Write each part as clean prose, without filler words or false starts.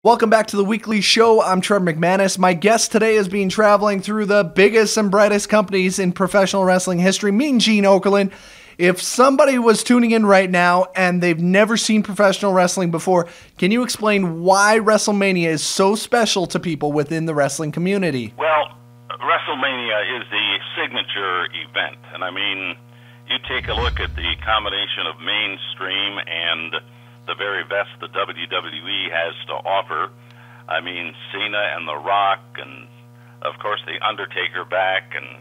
Welcome back to the weekly show. I'm Trevor McManus. My guest today has been traveling through the biggest and brightest companies in professional wrestling history, Mean Gene Okerlund. If somebody was tuning in right now and they've never seen professional wrestling before, can you explain why WrestleMania is so special to people within the wrestling community? Well, WrestleMania is the signature event. And I mean, you take a look at the combination of mainstream and the very best the WWE has to offer. I mean, Cena and The Rock, and of course the Undertaker back, and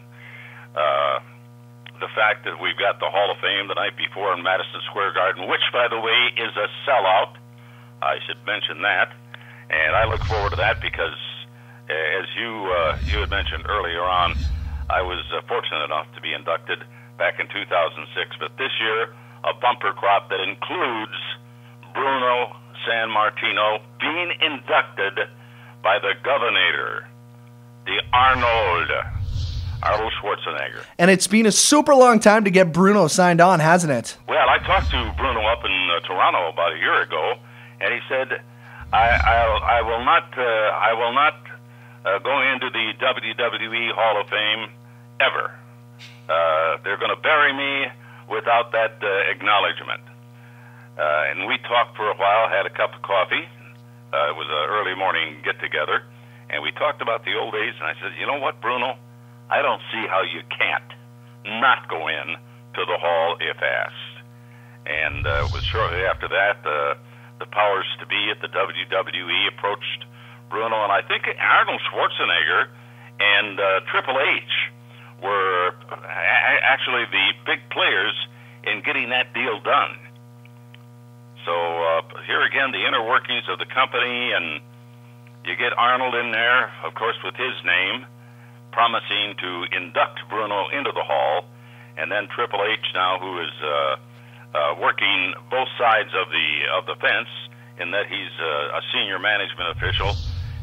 the fact that we've got the Hall of Fame the night before in Madison Square Garden, which, by the way, is a sellout. I should mention that, and I look forward to that because, as you had mentioned earlier on, I was fortunate enough to be inducted back in 2006, but this year a bumper crop that includes Bruno Sammartino being inducted by the Governor, the Arnold Schwarzenegger. And it's been a super long time to get Bruno signed on, hasn't it? Well, I talked to Bruno up in Toronto about a year ago, and he said, I will not go into the WWE Hall of Fame ever. They're going to bury me without that acknowledgement. And we talked for a while, had a cup of coffee. It was an early morning get-together. And we talked about the old days, and I said, you know what, Bruno? I don't see how you can't not go in to the hall if asked. And it was shortly after that, the powers to be at the WWE approached Bruno, and I think Arnold Schwarzenegger and Triple H were actually the big players in getting that deal done. So here again, the inner workings of the company, and you get Arnold in there, of course, with his name, promising to induct Bruno into the hall, and then Triple H now, who is working both sides of the fence, in that he's a senior management official,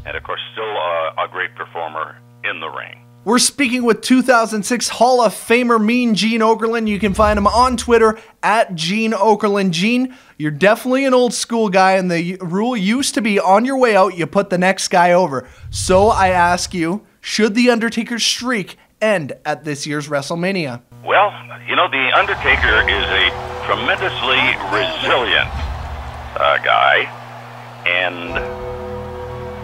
and of course, still a great performer in the ring. We're speaking with 2006 Hall of Famer Mean Gene Okerlund. You can find him on Twitter at Gene Okerlund. Gene, you're definitely an old school guy, and the rule used to be on your way out, you put the next guy over. So I ask you, should The Undertaker's streak end at this year's WrestleMania? Well, you know, The Undertaker is a tremendously resilient guy, and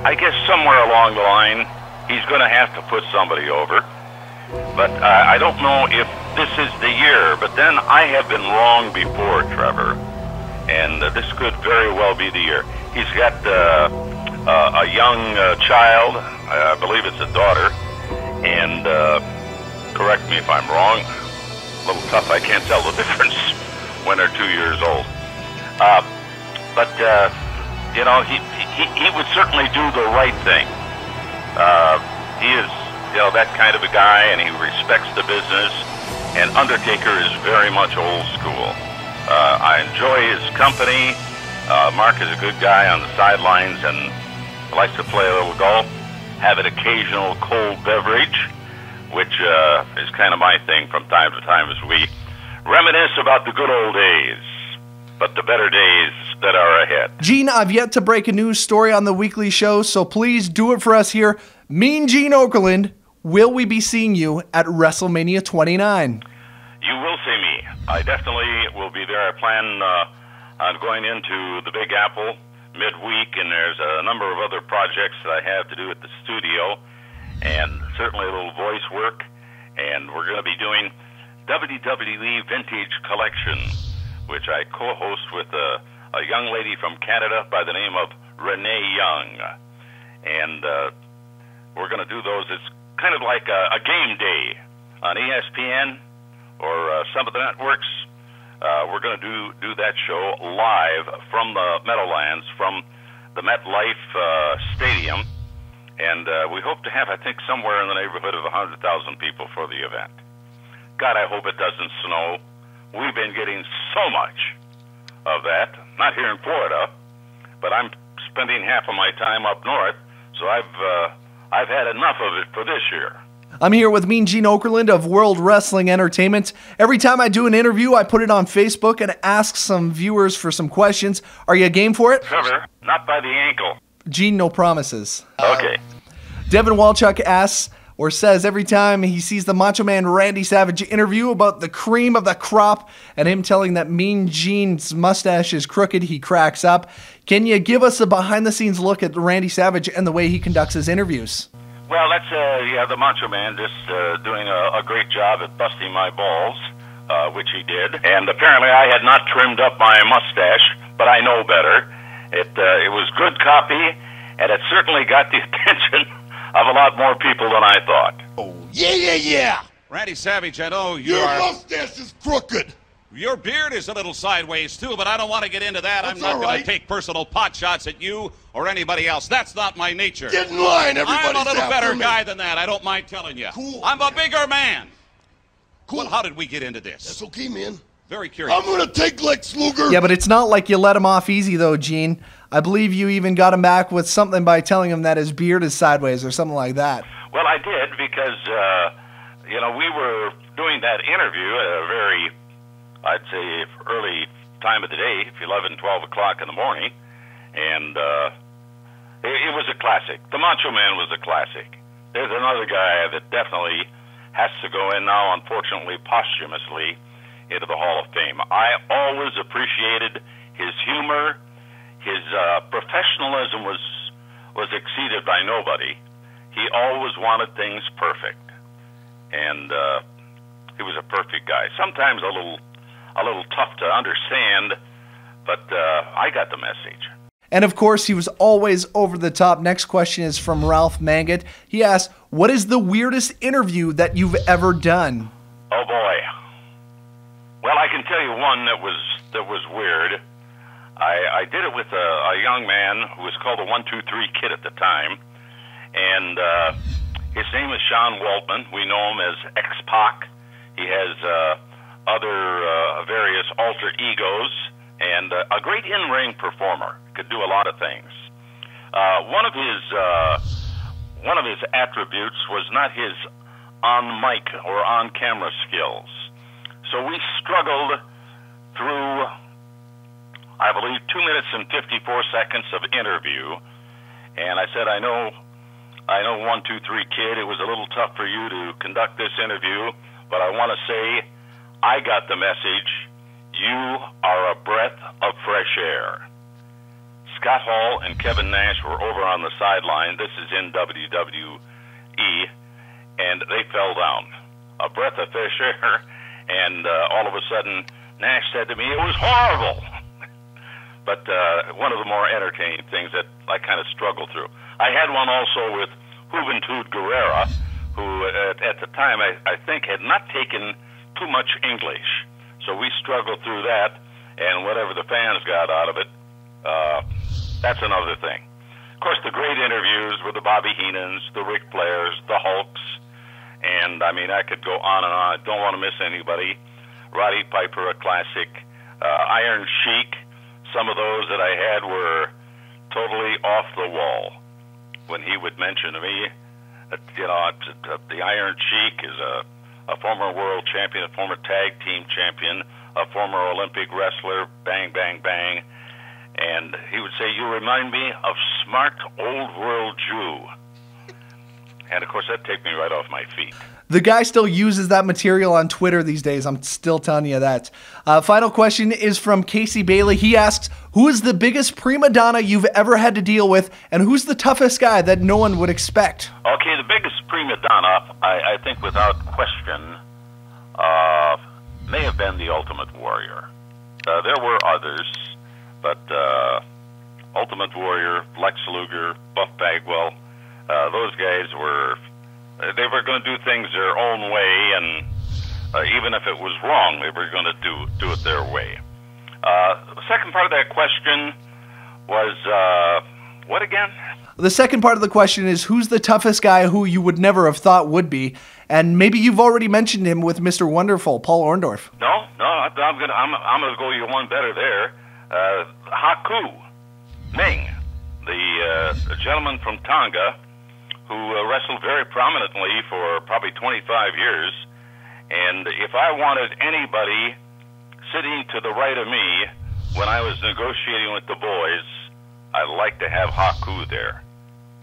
I guess somewhere along the line, he's going to have to put somebody over. But I don't know if this is the year. But then I have been wrong before, Trevor. And this could very well be the year. He's got a young child. I believe it's a daughter. And correct me if I'm wrong. A little tough. I can't tell the difference when they're 2 years old. You know, he would certainly do the right thing. He is, you know, that kind of a guy, and he respects the business, and Undertaker is very much old school. I enjoy his company. Mark is a good guy on the sidelines and likes to play a little golf, have an occasional cold beverage, which is kind of my thing from time to time as we reminisce about the good old days, but the better days that are ahead. Gene, I've yet to break a news story on the weekly show, so please do it for us here. Mean Gene Okerlund, will we be seeing you at WrestleMania 29? You will see me. I definitely will be there. I plan on going into the Big Apple midweek, and there's a number of other projects that I have to do at the studio, and certainly a little voice work. And we're going to be doing WWE Vintage Collection, which I co-host with a young lady from Canada by the name of Renee Young. And we're going to do those. It's kind of like a game day on ESPN or some of the networks. We're going to do that show live from the Meadowlands, from the MetLife Stadium. And we hope to have, I think, somewhere in the neighborhood of 100,000 people for the event. God, I hope it doesn't snow. We've been getting so much of that, not here in Florida, but I'm spending half of my time up north, so I've had enough of it for this year. I'm here with Mean Gene Okerlund of World Wrestling Entertainment. Every time I do an interview, I put it on Facebook and ask some viewers for some questions. Are you game for it? Trevor, not by the ankle. Gene, no promises. Okay. Devin Walchuk asks or says every time he sees the Macho Man Randy Savage interview about the cream of the crop and him telling that Mean Gene's mustache is crooked, he cracks up. Can you give us a behind-the-scenes look at Randy Savage and the way he conducts his interviews? Well, that's the Macho Man just doing a great job at busting my balls, which he did. And apparently I had not trimmed up my mustache, but I know better. It was good copy, and it certainly got the attention of a lot more people than I thought. Oh, yeah. Randy Savage, I know Your mustache is crooked. Your beard is a little sideways, too, but I don't want to get into that. That's I'm not all going right. to take personal pot shots at you or anybody else. That's not my nature. Get in line, everybody's I'm a little after better me. guy than that. I don't mind telling you. Cool. I'm a bigger man. Cool. Well, how did we get into this? That's okay, man. Very curious. I'm gonna take Lex Luger. Yeah, but it's not like you let him off easy, though, Gene. I believe you even got him back with something by telling him that his beard is sideways or something like that. Well, I did because, we were doing that interview at a very, I'd say, early time of the day, 11, 12 o'clock in the morning, and it was a classic. The Macho Man was a classic. There's another guy that definitely has to go in now, unfortunately, posthumously, into the Hall of Fame. I always appreciated his humor. His professionalism was exceeded by nobody. He always wanted things perfect, and he was a perfect guy. Sometimes a little tough to understand, but I got the message. And of course, he was always over the top. Next question is from Ralph Mangat. He asks, what is the weirdest interview that you've ever done? Oh boy. Well, I can tell you one that was weird. I did it with a young man who was called the 1-2-3 Kid at the time, and his name is Sean Waltman. We know him as X-Pac. He has other various alter egos, and a great in-ring performer. Could do a lot of things. One of his attributes was not his on-mic or on-camera skills. So we struggled through, I believe, 2 minutes and 54 seconds of interview, and I said, I know 1-2-3 Kid, it was a little tough for you to conduct this interview, but I want to say I got the message. You are a breath of fresh air. Scott Hall and Kevin Nash were over on the sideline. This is in WWE, and they fell down. A breath of fresh air, and all of a sudden, Nash said to me, it was horrible. But one of the more entertaining things that I kind of struggled through. I had one also with Juventud Guerrera, who at the time I think had not taken too much English. So we struggled through that, and whatever the fans got out of it, that's another thing. Of course, the great interviews were the Bobby Heenans, the Ric Flairs, the Hulks, and I mean, I could go on and on. I don't want to miss anybody. Roddy Piper, a classic. Iron Sheik, some of those that I had were totally off the wall. When he would mention to me, the Iron Sheik is a former world champion, a former tag team champion, a former Olympic wrestler, bang, bang, bang. And he would say, you remind me of smart old world Jew. And of course, that'd take me right off my feet. The guy still uses that material on Twitter these days. I'm still telling you that. Final question is from Casey Bailey. He asks, who is the biggest prima donna you've ever had to deal with, and who's the toughest guy that no one would expect? Okay, the biggest prima donna, I think without question, may have been the Ultimate Warrior. There were others, but Ultimate Warrior, Lex Luger, Buff Bagwell, those guys were going to do things their own way, and even if it was wrong, they were going to do it their way. The second part of that question was, what again? The second part of the question is, who's the toughest guy who you would never have thought would be? And maybe you've already mentioned him with Mr. Wonderful, Paul Orndorff. No, I'm gonna go you one better there. Haku Ming, the gentleman from Tonga, who wrestled very prominently for probably 25 years. And if I wanted anybody sitting to the right of me when I was negotiating with the boys, I'd like to have Haku there.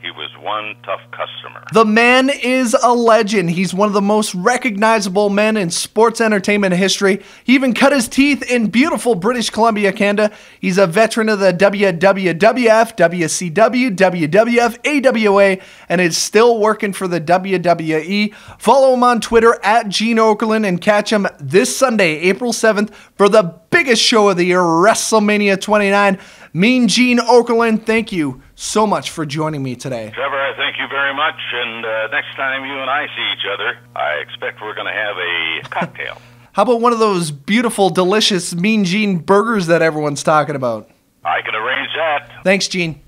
He was one tough customer. The man is a legend. He's one of the most recognizable men in sports entertainment history. He even cut his teeth in beautiful British Columbia, Canada. He's a veteran of the WWWF, WCW, WWF, AWA, and is still working for the WWE. Follow him on Twitter at Gene Okerlund and catch him this Sunday, April 7th, for the biggest show of the year, WrestleMania 29. Mean Gene Okerlund, thank you so much for joining me today. Trevor, I thank you very much, and next time you and I see each other, I expect we're going to have a cocktail. How about one of those beautiful, delicious Mean Gene burgers that everyone's talking about? I can arrange that. Thanks, Gene.